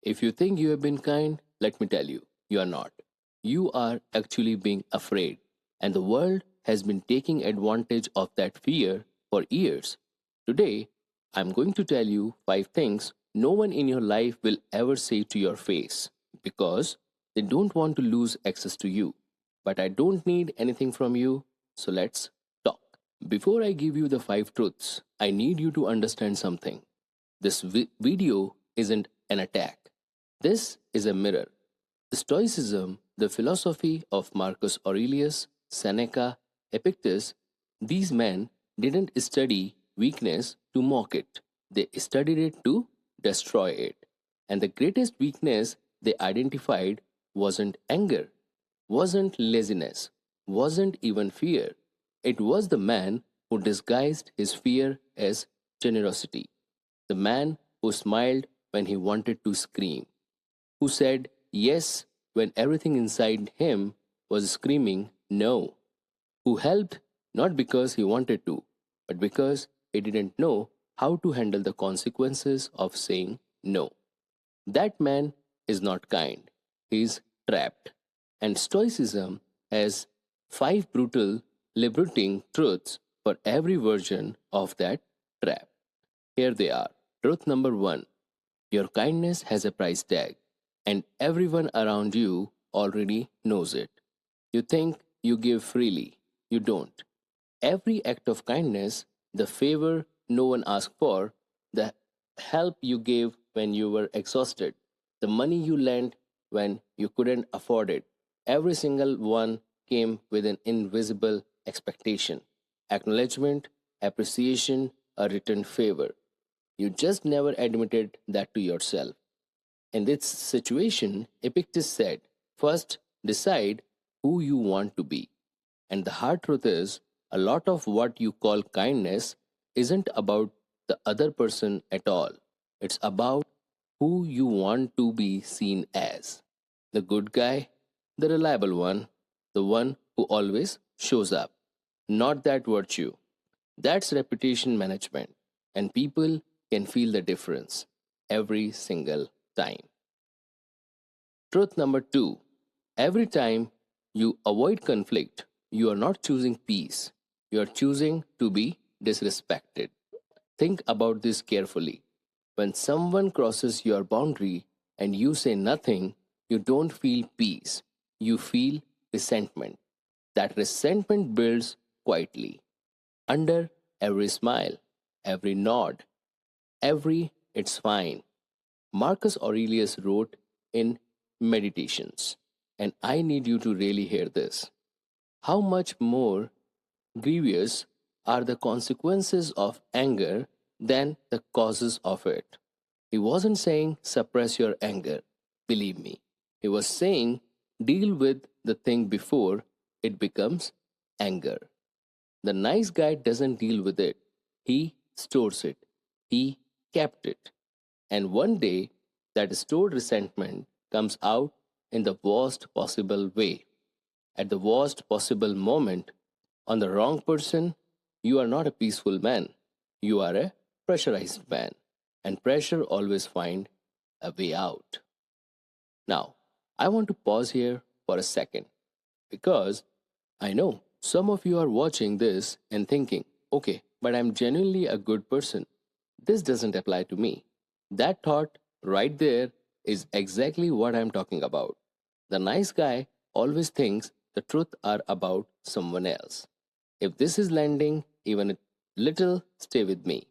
If you think you have been kind, let me tell you, you are not. You are actually being afraid, and the world has been taking advantage of that fear for years. Today, I'm going to tell you 5 things no one in your life will ever say to your face because they don't want to lose access to you. But I don't need anything from you, so let's talk. Before I give you the 5 truths, I need you to understand something. This video isn't an attack. This is a mirror. Stoicism, the philosophy of Marcus Aurelius, Seneca, Epictetus, these men didn't study weakness to mock it. They studied it to destroy it. And the greatest weakness they identified wasn't anger, wasn't laziness, wasn't even fear. It was the man who disguised his fear as generosity, the man who smiled when he wanted to scream, who said yes when everything inside him was screaming no, who helped not because he wanted to, but because he didn't know how to handle the consequences of saying no. That man is not kind, he is trapped. And Stoicism has 5 brutal, liberating truths for every version of that trap. Here they are. Truth number 1: your kindness has a price tag, and everyone around you already knows it. You think you give freely, you don't. Every act of kindness, the favor no one asked for, the help you gave when you were exhausted, the money you lent when you couldn't afford it, every single one came with an invisible expectation, acknowledgement, appreciation, a return favor. You just never admitted that to yourself. In this situation, Epictetus said, first decide who you want to be. And the hard truth is, a lot of what you call kindness isn't about the other person at all. It's about who you want to be seen as. The good guy, the reliable one, the one who always shows up. Not that virtue. That's reputation management. And people can feel the difference every single time. Truth number 2: every time you avoid conflict, you are not choosing peace, you are choosing to be disrespected. Think about this carefully. When someone crosses your boundary and you say nothing, you don't feel peace, you feel resentment. That resentment builds quietly under every smile, every nod, every it's fine. Marcus Aurelius wrote in Meditations, and I need you to really hear this. How much more grievous are the consequences of anger than the causes of it? He wasn't saying suppress your anger, believe me. He was saying deal with the thing before it becomes anger. The nice guy doesn't deal with it, he stores it, he kept it. And one day, that stored resentment comes out in the worst possible way. At the worst possible moment, on the wrong person, you are not a peaceful man. You are a pressurized man. And pressure always finds a way out. Now, I want to pause here for a second because I know some of you are watching this and thinking, okay, but I'm genuinely a good person. This doesn't apply to me. That thought right there is exactly what I'm talking about. The nice guy always thinks the truth are about someone else. If this is landing even a little, stay with me.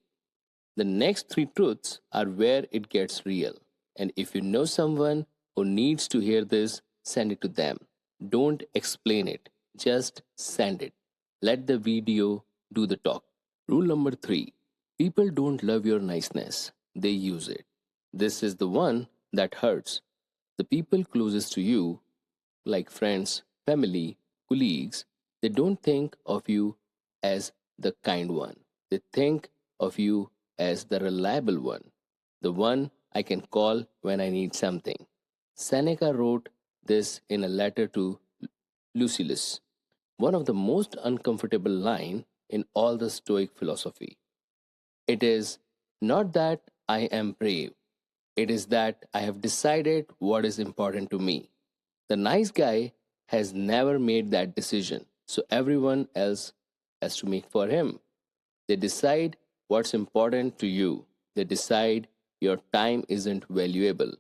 The next 3 truths are where it gets real. And if you know someone who needs to hear this, send it to them. Don't explain it, just send it. Let the video do the talk. Rule number 3: people don't love your niceness, they use it. This is the one that hurts. The people closest to you, like friends, family, colleagues, they don't think of you as the kind one. They think of you as the reliable one, the one I can call when I need something. Seneca wrote this in a letter to Lucilius, one of the most uncomfortable line in all the Stoic philosophy. It is not that I am brave, It is that I have decided what is important to me. The nice guy has never made that decision, so everyone else has to make for him. They decide what's important to you. They decide your time isn't valuable.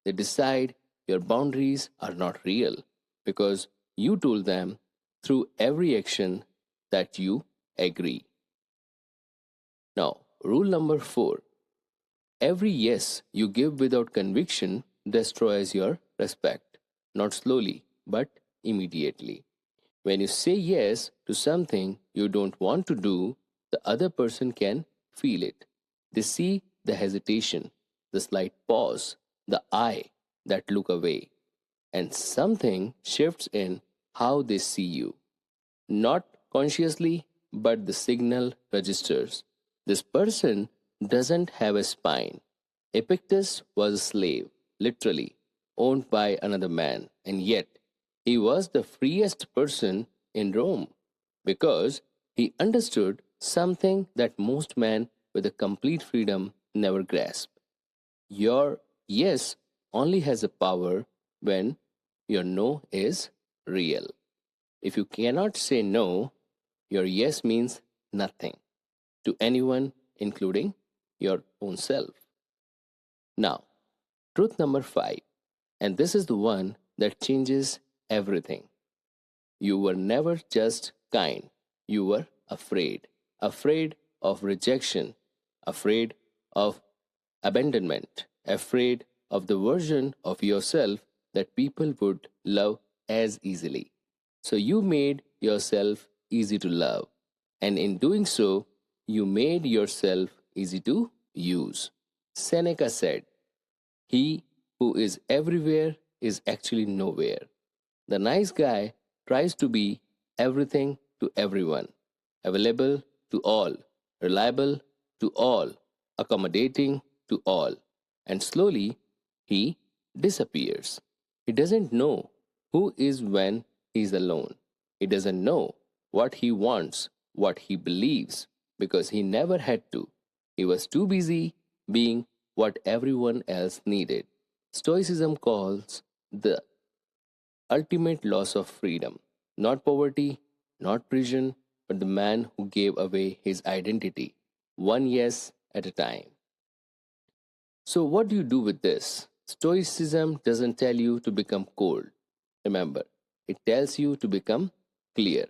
They decide your boundaries are not real because you told them through every action that you agree. Now, rule number 4: every yes you give without conviction destroys your respect, not slowly, but immediately. When you say yes to something you don't want to do, the other person can feel it. They see the hesitation, the slight pause, the eye that look away, and something shifts in how they see you. Not consciously, but the signal registers. This person doesn't have a spine. Epictetus was a slave, literally, owned by another man, and yet he was the freest person in Rome because he understood something that most men with a complete freedom never grasp. Your yes only has a power when your no is real. If you cannot say no, your yes means nothing to anyone, including your own self. Now, truth number 5, and this is the one that changes everything. You were never just kind, you were afraid. Afraid of rejection, afraid of abandonment, afraid of the version of yourself that people would love as easily. So you made yourself easy to love, and in doing so, you made yourself easy to use. Seneca said, he who is everywhere is actually nowhere. The nice guy tries to be everything to everyone, available to all, reliable to all, accommodating to all, and slowly he disappears. He doesn't know who is when he's alone. He doesn't know what he wants, what he believes, because he never had to. He was too busy being what everyone else needed. Stoicism calls the ultimate loss of freedom, not poverty, not prison, but the man who gave away his identity, one yes at a time. So, what do you do with this? Stoicism doesn't tell you to become cold. Remember, it tells you to become clear.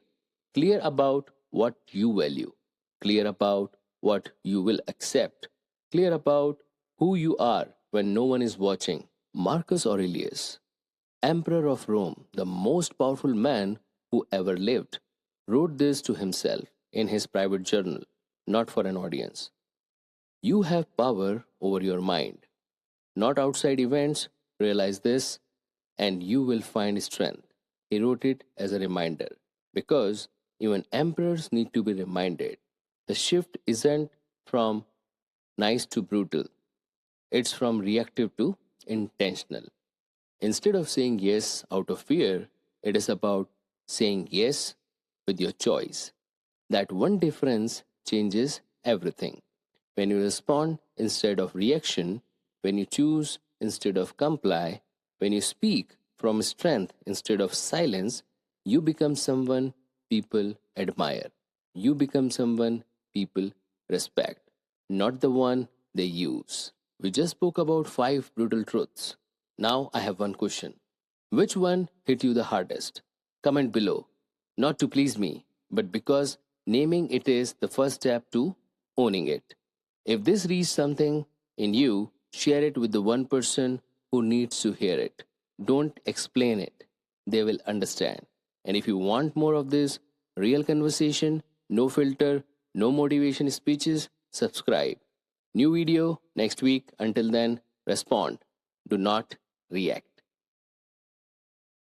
Clear about what you value, clear about what you will accept, clear about who you are when no one is watching. Marcus Aurelius, Emperor of Rome, the most powerful man who ever lived, wrote this to himself in his private journal, not for an audience. You have power over your mind, not outside events. Realize this, and you will find strength. He wrote it as a reminder because even emperors need to be reminded. The shift isn't from nice to brutal, it's from reactive to intentional. Instead of saying yes out of fear, it is about saying yes with your choice. That one difference changes everything. When you respond instead of reaction, when you choose instead of comply, when you speak from strength instead of silence, you become someone people admire. You become someone people respect, not the one they use. We just spoke about 5 brutal truths. Now I have one question. Which one hit you the hardest? Comment below. Not to please me, but because naming it is the first step to owning it. If this reads something in you, share it with the one person who needs to hear it. Don't explain it. They will understand. And if you want more of this real conversation, no filter, no motivation speeches, subscribe. New video next week. Until then, respond. Do not react.